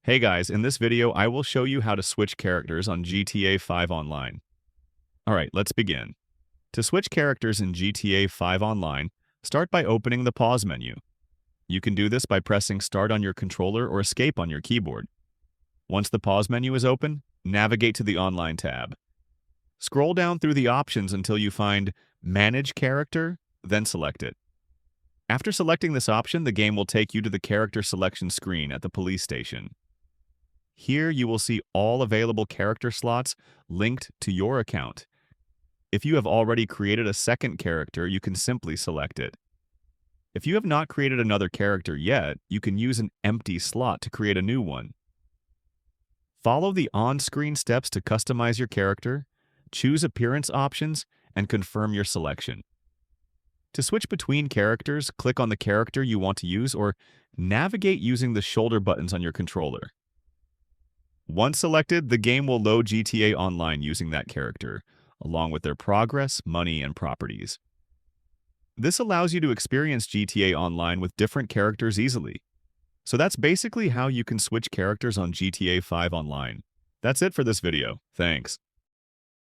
Hey guys, in this video I will show you how to switch characters on GTA 5 Online. Alright, let's begin. To switch characters in GTA 5 Online, start by opening the pause menu. You can do this by pressing start on your controller or escape on your keyboard. Once the pause menu is open, navigate to the Online tab. Scroll down through the options until you find Manage Character, then select it. After selecting this option, the game will take you to the character selection screen at the police station. Here you will see all available character slots linked to your account. If you have already created a second character, you can simply select it. If you have not created another character yet, you can use an empty slot to create a new one. Follow the on-screen steps to customize your character, choose appearance options, and confirm your selection. To switch between characters, click on the character you want to use or navigate using the shoulder buttons on your controller. Once selected, the game will load GTA Online using that character, along with their progress, money, and properties. This allows you to experience GTA Online with different characters easily. So that's basically how you can switch characters on GTA 5 Online. That's it for this video. Thanks.